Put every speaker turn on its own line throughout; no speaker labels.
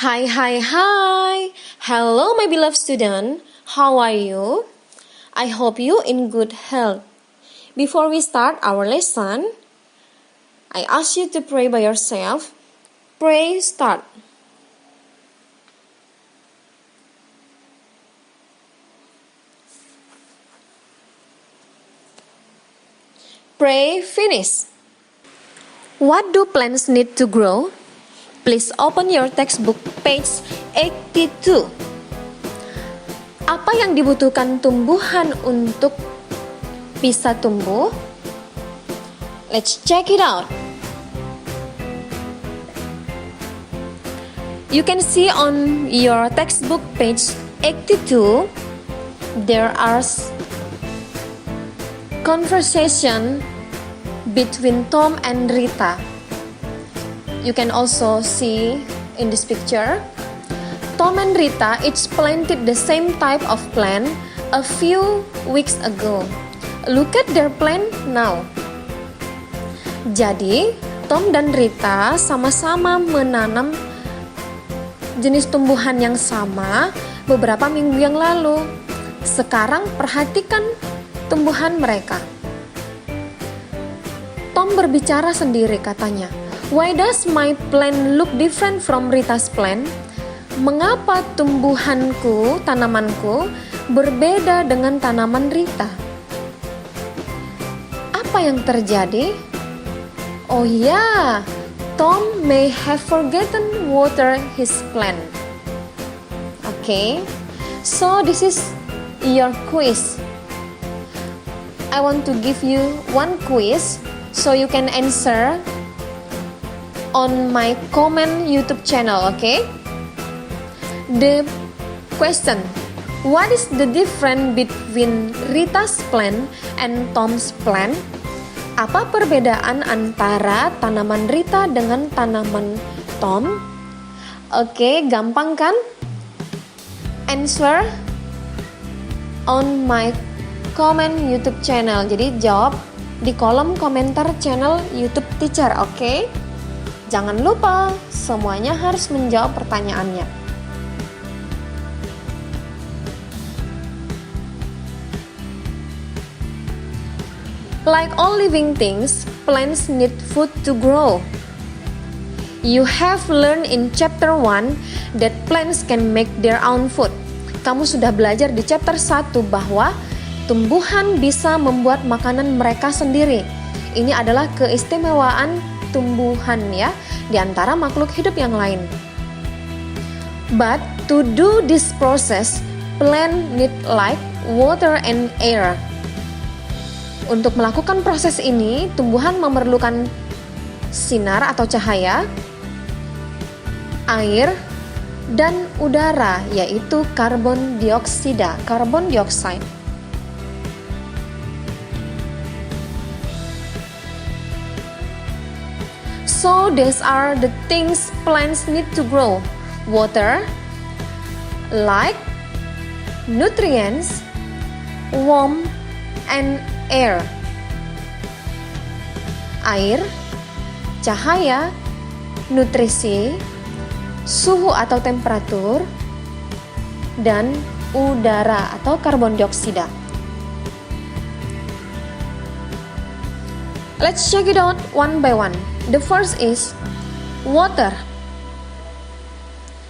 Hi, hi, hi! Hello, my beloved student. How are you? I hope you in good health. Before we start our lesson, I ask you to pray by yourself. Pray, start. Pray, finish. What do plants need to grow? Please open your textbook page 82. Apa yang dibutuhkan tumbuhan untuk bisa tumbuh? Let's check it out. You can see on your textbook page 82, there are conversation between Tom and Rita. You can also see in this picture, Tom and Rita each planted the same type of plant a few weeks ago. Look at their plant now. Jadi, Tom dan Rita sama-sama menanam jenis tumbuhan yang sama beberapa minggu yang lalu. Sekarang perhatikan tumbuhan mereka. Tom berbicara sendiri, katanya. Why does my plant look different from Rita's plant? Mengapa tumbuhanku, tanamanku, berbeda dengan tanaman Rita? Apa yang terjadi? Oh ya, Tom may have forgotten water his plant. Okay, so this is your quiz. I want to give you one quiz so you can answer on my comment YouTube channel, okay? The question, what is the difference between Rita's plant and Tom's plant? Apa perbedaan antara tanaman Rita dengan tanaman Tom? Oke, gampang kan? Answer on my comment YouTube channel. Jadi jawab di kolom komentar channel YouTube Teacher, oke? Jangan lupa, semuanya harus menjawab pertanyaannya. Like all living things, plants need food to grow. You have learned in chapter 1 that plants can make their own food. Kamu sudah belajar di chapter 1 bahwa tumbuhan bisa membuat makanan mereka sendiri. Ini adalah keistimewaan tumbuhan ya, di antara makhluk hidup yang lain. But to do this process, plant need light, water and air. Untuk melakukan proses ini, tumbuhan memerlukan sinar atau cahaya, air, dan udara, yaitu karbon dioksida, carbon dioxide. So these are the things plants need to grow: water, light, nutrients, warmth, and air. Air, cahaya, nutrisi, suhu atau temperatur, dan udara atau karbon dioksida. Let's check it out one by one. The first is water.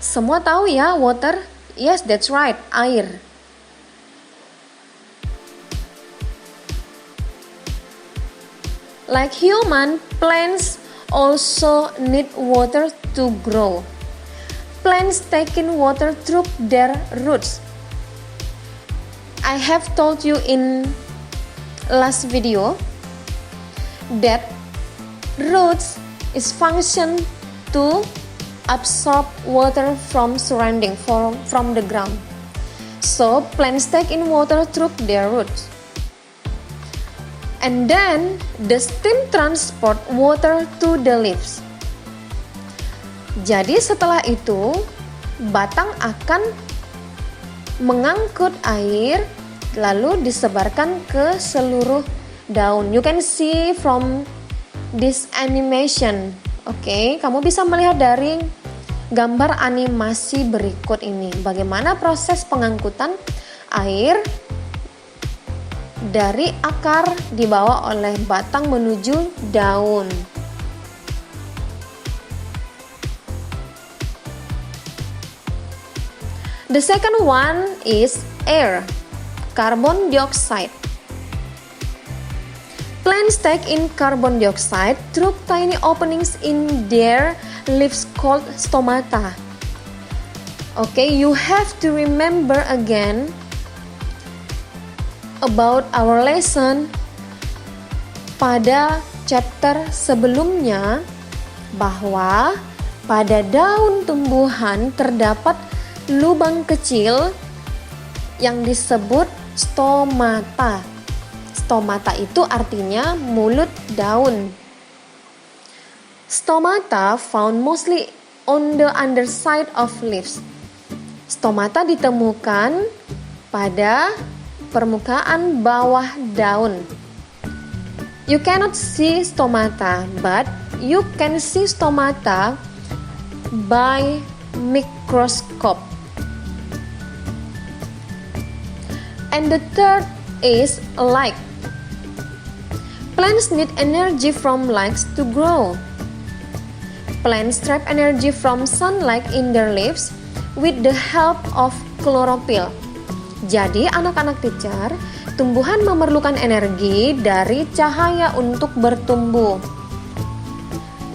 Semua tahu ya water? Yes, that's right, air. Like human, plants also need water to grow. Plants take in water through their roots. I have told you in last video that roots is function to absorb water from surrounding, from the ground. So plants take in water through their roots. And then the stem transport water to the leaves. Jadi setelah itu batang akan mengangkut air lalu disebarkan ke seluruh daun. You can see from this animation. Oke, kamu bisa melihat dari gambar animasi berikut ini. Bagaimana proses pengangkutan air dari akar dibawa oleh batang menuju daun. The second one is air, carbon dioxide. Plants take in carbon dioxide through tiny openings in their leaves called stomata. Okay, you have to remember again about our lesson pada chapter sebelumnya bahwa pada daun tumbuhan terdapat lubang kecil yang disebut stomata. Stomata itu artinya mulut daun. Stomata found mostly on the underside of leaves. Stomata ditemukan pada permukaan bawah daun. You cannot see stomata, but you can see stomata by microscope. And the third is light. Plants need energy from light to grow. Plants trap energy from sunlight in their leaves with the help of chlorophyll. Jadi anak-anak teacher, tumbuhan memerlukan energi dari cahaya untuk bertumbuh.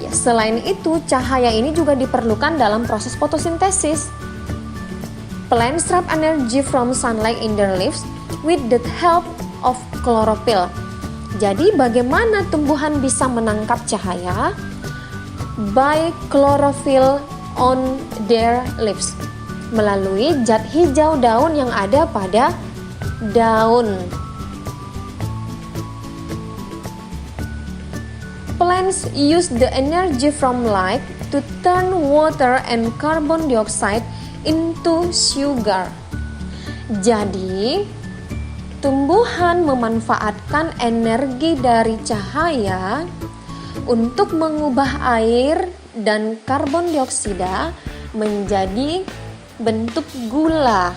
Ya, selain itu, cahaya ini juga diperlukan dalam proses fotosintesis. Plants trap energy from sunlight in their leaves with the help of chlorophyll. Jadi bagaimana tumbuhan bisa menangkap cahaya? By chlorophyll on their leaves. Melalui zat hijau daun yang ada pada daun. Plants use the energy from light to turn water and carbon dioxide into sugar. Jadi, tumbuhan memanfaatkan energi dari cahaya untuk mengubah air dan karbon dioksida menjadi bentuk gula.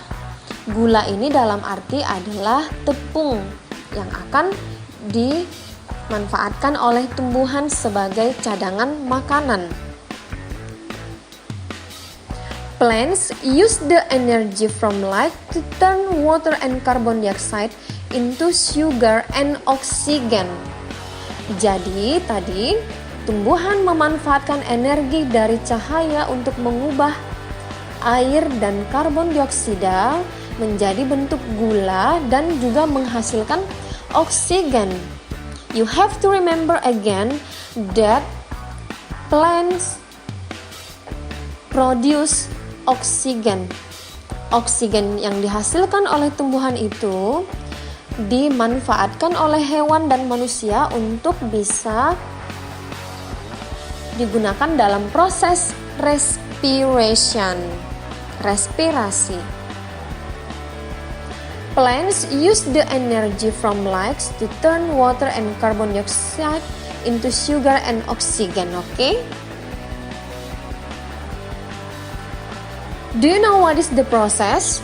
Gula ini dalam arti adalah tepung yang akan dimanfaatkan oleh tumbuhan sebagai cadangan makanan. Plants use the energy from light to turn water and carbon dioxide into sugar and oxygen. Jadi tadi tumbuhan memanfaatkan energi dari cahaya untuk mengubah air dan karbon dioksida menjadi bentuk gula dan juga menghasilkan oksigen. You have to remember again that plants produce oksigen. Oksigen yang dihasilkan oleh tumbuhan itu dimanfaatkan oleh hewan dan manusia untuk bisa digunakan dalam proses respirasi. Plants use the energy from light to turn water and carbon dioxide into sugar and oxygen, okay? Do you know what is the process?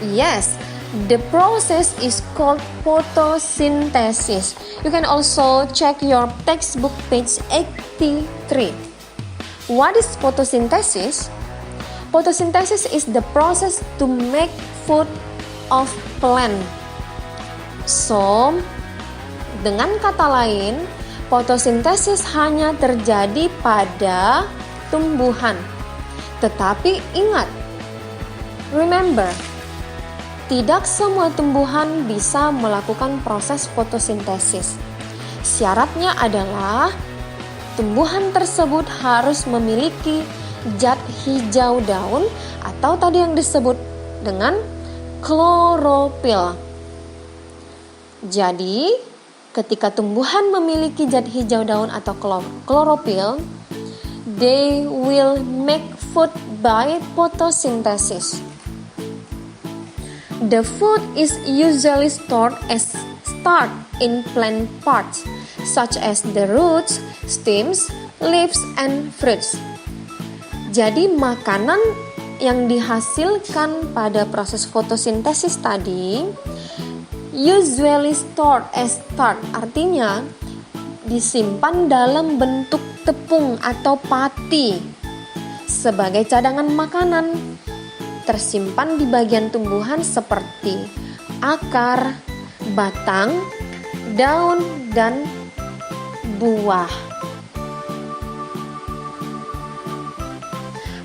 Yes, the process is called photosynthesis. You can also check your textbook page 83. What is photosynthesis? Photosynthesis is the process to make food of plant. So, dengan kata lain, fotosintesis hanya terjadi pada tumbuhan. Tetapi ingat, remember, tidak semua tumbuhan bisa melakukan proses fotosintesis. Syaratnya adalah tumbuhan tersebut harus memiliki zat hijau daun atau tadi yang disebut dengan klorofil. Jadi, ketika tumbuhan memiliki zat hijau daun atau klorofil, they will make food by photosynthesis. The food is usually stored as starch in plant parts, such as the roots, stems, leaves, and fruits. Jadi makanan yang dihasilkan pada proses fotosintesis tadi usually stored as starch, artinya disimpan dalam bentuk tepung atau pati sebagai cadangan makanan, tersimpan di bagian tumbuhan seperti akar, batang, daun, dan buah.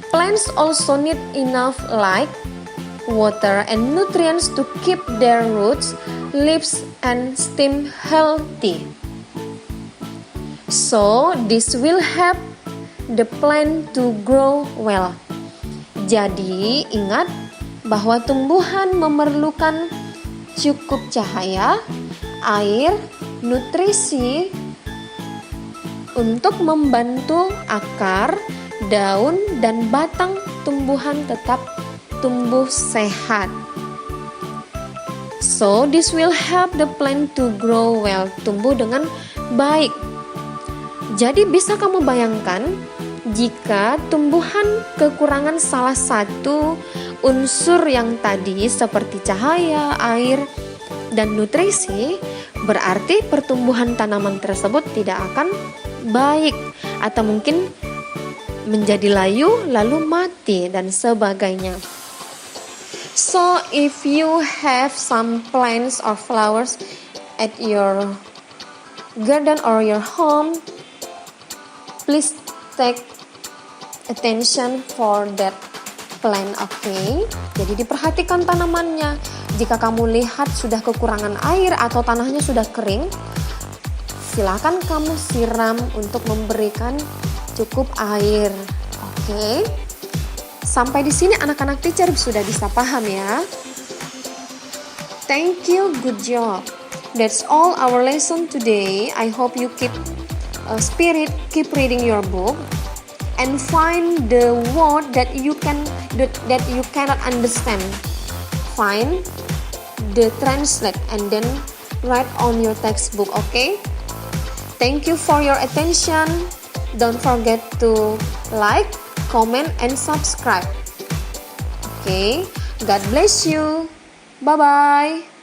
Plants also need enough light, water, and nutrients to keep their roots, leaves, and stem healthy. So, this will help the plant to grow well. Jadi, ingat bahwa tumbuhan memerlukan cukup cahaya, air, nutrisi untuk membantu akar, daun, dan batang tumbuhan tetap tumbuh sehat. So, this will help the plant to grow well, tumbuh dengan baik. Jadi bisa kamu bayangkan jika tumbuhan kekurangan salah satu unsur yang tadi seperti cahaya, air, dan nutrisi, berarti pertumbuhan tanaman tersebut tidak akan baik atau mungkin menjadi layu lalu mati dan sebagainya. So if you have some plants or flowers at your garden or your home, please take attention for that plant, okay? Jadi diperhatikan tanamannya. Jika kamu lihat sudah kekurangan air atau tanahnya sudah kering, silakan kamu siram untuk memberikan cukup air, okay? Sampai di sini anak-anak teacher sudah bisa paham ya. Thank you, good job. That's all our lesson today. I hope you keep spirit, keep reading your book and find the word that you cannot understand. Find the translate and then write on your textbook, okay? Thank you for your attention. Don't forget to like, comment, and subscribe. Okay, God bless you. Bye-bye.